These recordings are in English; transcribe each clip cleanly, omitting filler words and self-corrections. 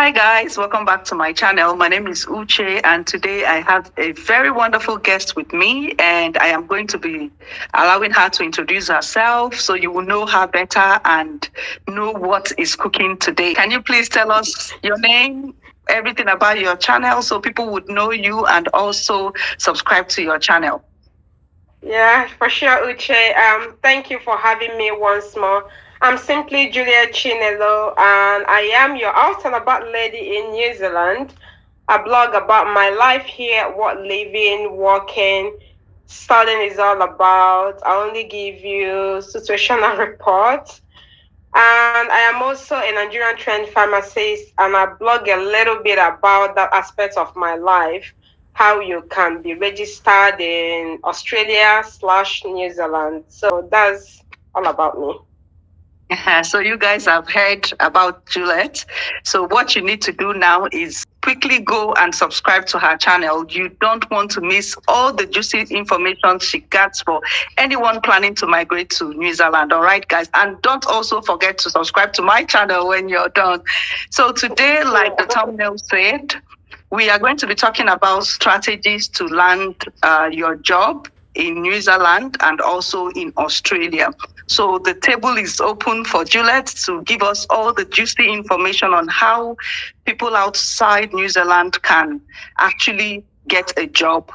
Hi guys, welcome back to my channel. My name is Uche and today I have a very wonderful guest with me and I am going to be allowing her to introduce herself so you will know her better and know what is cooking today. Can you please tell us your name, everything about your channel so people would know you and also subscribe to your channel? Yeah, for sure, Uche. Thank you for having me once more. I'm simply Julia Chinelo, and I am your out and about lady in New Zealand. I blog about my life here, what living, working, studying is all about. I only give you situational reports. And I am also a Nigerian trained pharmacist, and I blog a little bit about that aspect of my life, how you can be registered in Australia/New Zealand. So that's all about me. So you guys have heard about Juliet. So what you need to do now is quickly go and subscribe to her channel. You don't want to miss all the juicy information she gets for anyone planning to migrate to New Zealand. All right, guys. And don't also forget to subscribe to my channel when you're done. So today, like the thumbnail said, we are going to be talking about strategies to land your job in New Zealand and also in Australia. So the table is open for Juliet to give us all the juicy information on how people outside New Zealand can actually get a job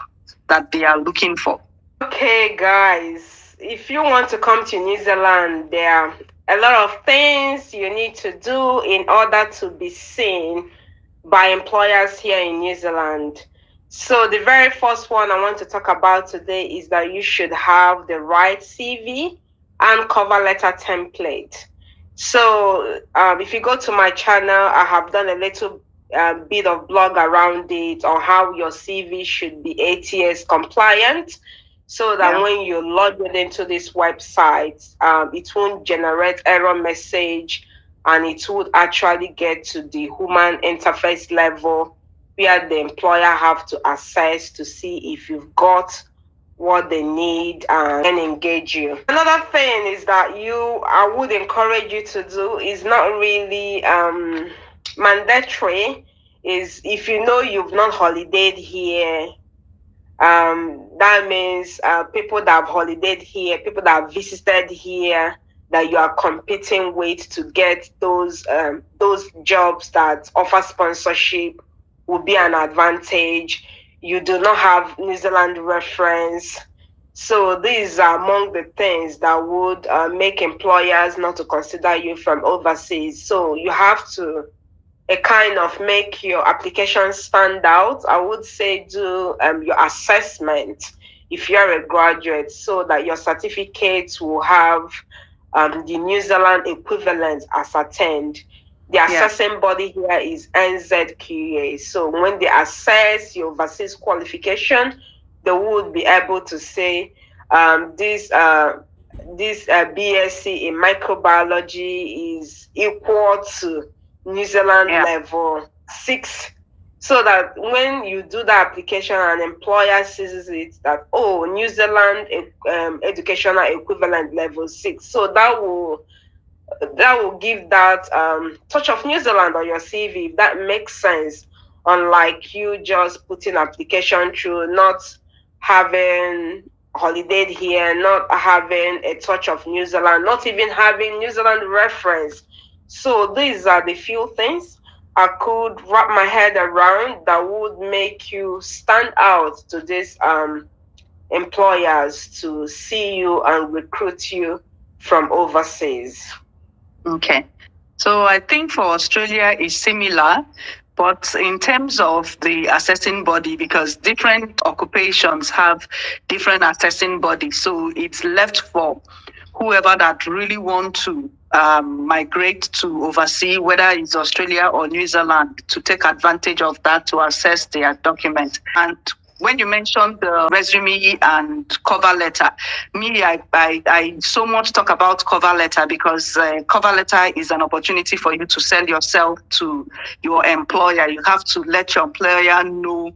that they are looking for. Okay, guys, if you want to come to New Zealand, there are a lot of things you need to do in order to be seen by employers here in New Zealand. So the very first one I want to talk about today is that you should have the right CV and cover letter template. So if you go to my channel, I have done a little bit of blog around it on how your CV should be ATS compliant, so that when you log it into this website, it won't generate error message and it would actually get to the human interface level where the employer have to assess to see if you've got what they need and engage you. Another thing is that I would encourage you to do is not really mandatory, is if you know you've not holidayed here, that means people that have holidayed here, people that have visited here, that you are competing with to get those jobs that offer sponsorship will be an advantage. You do not have New Zealand reference. So these are among the things that would make employers not to consider you from overseas. So you have to kind of make your application stand out. I would say do your assessment if you're a graduate, so that your certificates will have the New Zealand equivalent ascertained. The assessing body here is NZQA. So when they assess your overseas qualification, they would be able to say this BSc in microbiology is equal to New Zealand level 6. So that when you do the application, an employer sees it that, oh, New Zealand educational equivalent level 6. So that will give that touch of New Zealand on your CV, if that makes sense. Unlike you just putting application through, not having holidayed here, not having a touch of New Zealand, not even having New Zealand reference. So these are the few things I could wrap my head around that would make you stand out to these employers to see you and recruit you from overseas. Okay. So I think for Australia is similar, but in terms of the assessing body, because different occupations have different assessing bodies, so it's left for whoever that really want to migrate to oversee, whether it's Australia or New Zealand, to take advantage of that to assess their document. And when you mentioned the resume and cover letter, I so much talk about cover letter because cover letter is an opportunity for you to sell yourself to your employer. You have to let your employer know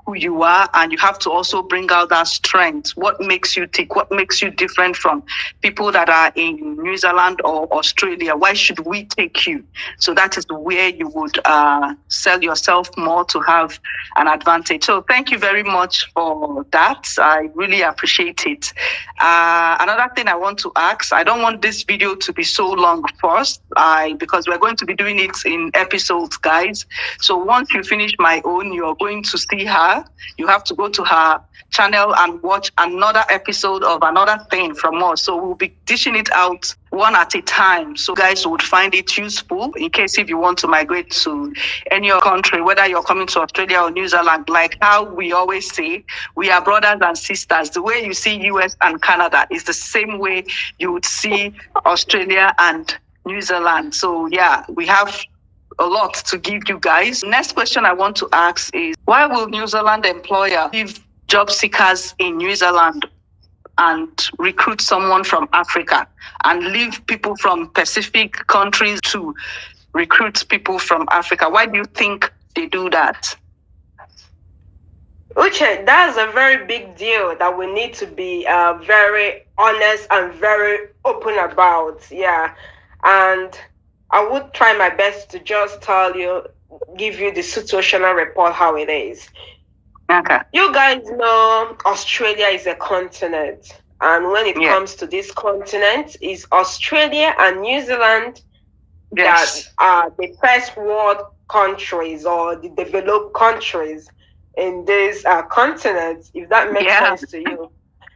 who you are, and you have to also bring out that strength. What makes you tick? What makes you different from people that are in New Zealand or Australia? Why should we take you? So that is where you would sell yourself more to have an advantage. So thank you very much for that. I really appreciate it. Another thing I want to ask, I don't want this video to be so long first, because we're going to be doing it in episodes, guys. So once you finish my own, you're going to see her. You have to go to her channel and watch another episode of another thing from us. So we'll be dishing it out one at a time, so guys would find it useful in case if you want to migrate to any other country, whether you're coming to Australia or New Zealand. Like how we always say, we are brothers and sisters. The way you see US and Canada is the same way you would see Australia and New Zealand. So yeah, we have a lot to give you guys. Next question I want to ask is, why will New Zealand employer give job seekers in New Zealand and recruit someone from Africa, and leave people from Pacific countries to recruit people from Africa? Why do you think they do that? Uche, that's a very big deal that we need to be very honest and very open about. Yeah. And I would try my best to just give you the situational report how it is. Okay. You guys know Australia is a continent. And when it comes to this continent, it's Australia and New Zealand that are the first world countries or the developed countries in this continent, if that makes sense to you.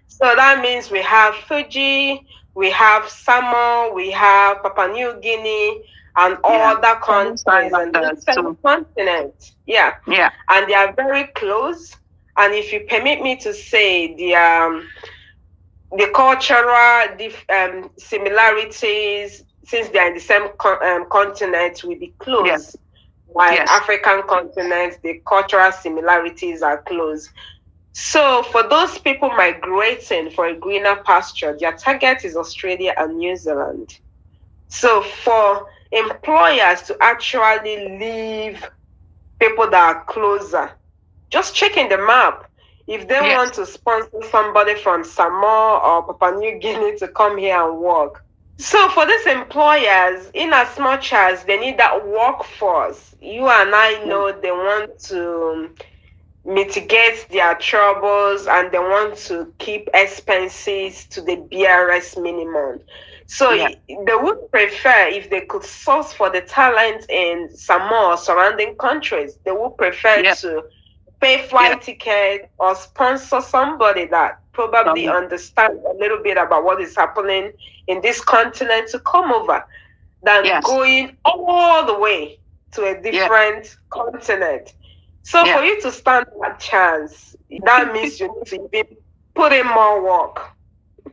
So that means we have Fiji, we have Samoa, we have Papua New Guinea, and all other countries in this continent. Yeah. And they are very close. And if you permit me to say, the cultural similarities, since they are in the same continent, will be close. While African continents, the cultural similarities are close. So for those people migrating for a greener pasture, their target is Australia and New Zealand. So for employers to actually leave people that are closer, just checking the map. If they want to sponsor somebody from Samoa or Papua New Guinea to come here and work. So for these employers, in as much as they need that workforce, you and I know they want to mitigate their troubles and they want to keep expenses to the BRS minimum. So they would prefer, if they could source for the talent in Samoa or surrounding countries, they would prefer to pay flight ticket or sponsor somebody that probably understands a little bit about what is happening in this continent to come over than going all the way to a different continent. So for you to stand that chance, that means you need to be put in more work.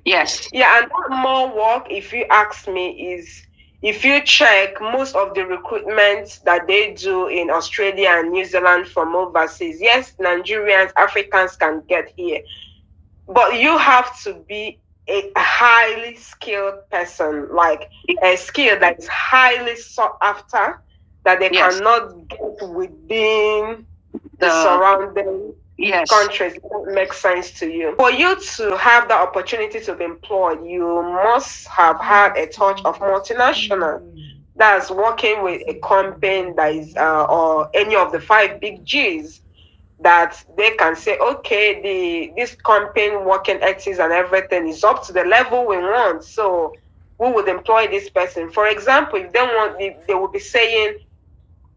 Yes. Yeah, and that more work, if you ask me, is if you check most of the recruitment that they do in Australia and New Zealand from overseas, yes, Nigerians, Africans can get here. But you have to be a highly skilled person, like a skill that is highly sought after, that they cannot get within the surrounding countries. It won't make sense to you. For you to have the opportunity to be employed, you must have had a touch of multinational. That's working with a company that is, or any of the 5 big Gs, that they can say, okay, this company working ethics and everything is up to the level we want. So we would employ this person. For example, if they want, they will be saying,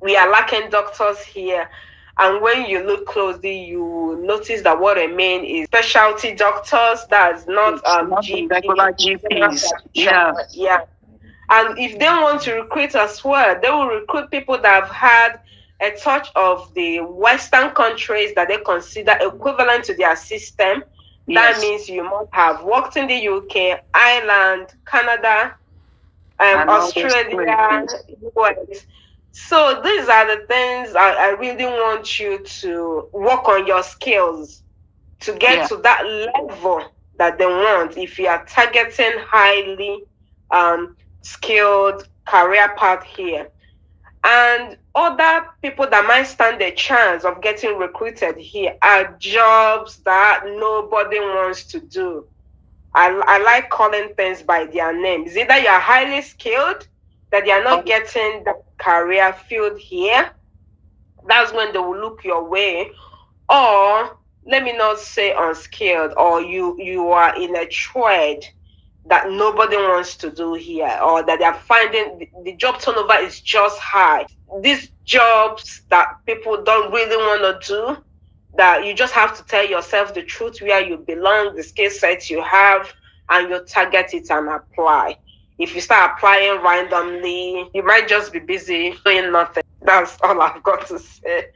we are lacking doctors here. And when you look closely, you notice that what I mean is specialty doctors. That's not regular GPs. Yeah. And if they want to recruit as well, they will recruit people that have had a touch of the Western countries that they consider equivalent to their system. That means you must have worked in the UK, Ireland, Canada, Australia, US. So these are the things I really want you to work on your skills to get to that level that they want. If you are targeting highly skilled career path here. And other people that might stand a chance of getting recruited here are jobs that nobody wants to do. I like calling things by their names. Either you're highly skilled, that you're not getting the career field here, that's when they will look your way. Or let me not say unskilled, or you are in a trade that nobody wants to do here, or that they're finding the job turnover is just high. These jobs that people don't really want to do, that you just have to tell yourself the truth where you belong, the skill sets you have, and you target it and apply. If you start applying randomly, you might just be busy doing nothing. That's all I've got to say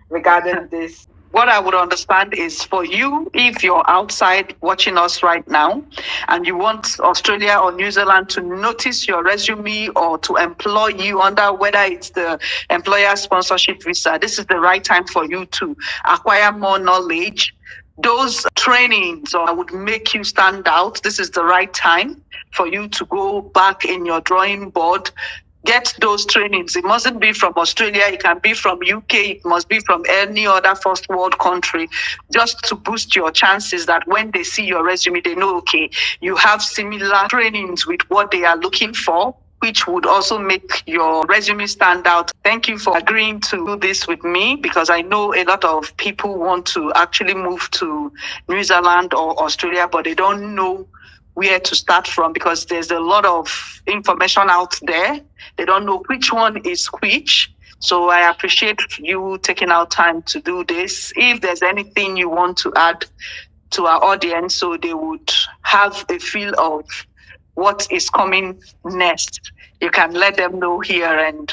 regarding this. What I would understand is for you, if you're outside watching us right now and you want Australia or New Zealand to notice your resume or to employ you under whether it's the employer sponsorship visa, this is the right time for you to acquire more knowledge. Those trainings would make you stand out. This is the right time for you to go back in your drawing board. Get those trainings. It mustn't be from Australia. It can be from UK. It must be from any other first world country, just to boost your chances that when they see your resume, they know, okay, you have similar trainings with what they are looking for, which would also make your resume stand out. Thank you for agreeing to do this with me, because I know a lot of people want to actually move to New Zealand or Australia, but they don't know where to start from because there's a lot of information out there. They don't know which one is which. So I appreciate you taking out time to do this. If there's anything you want to add to our audience so they would have a feel of what is coming next, you can let them know here and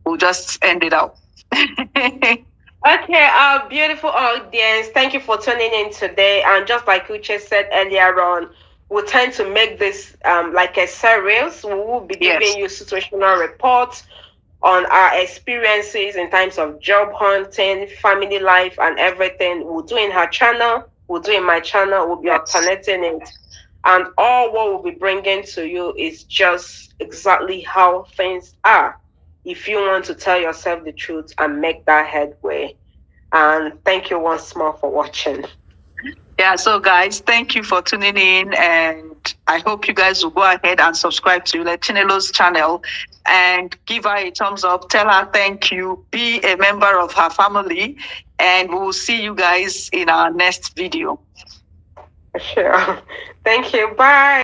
we'll just end it out. Okay, our beautiful audience, thank you for tuning in today. And just like Uche said earlier on, we'll tend to make this like a series. We will be giving you situational reports on our experiences in terms of job hunting, family life, and everything. We'll do in her channel, we'll do in my channel, we'll be alternating it. And all what we'll be bringing to you is just exactly how things are, if you want to tell yourself the truth and make that headway. And thank you once more for watching. Yeah, so guys, thank you for tuning in, and I hope you guys will go ahead and subscribe to Chinelo's channel and give her a thumbs up, tell her thank you, be a member of her family, and we will see you guys in our next video. Sure. Thank you. Bye.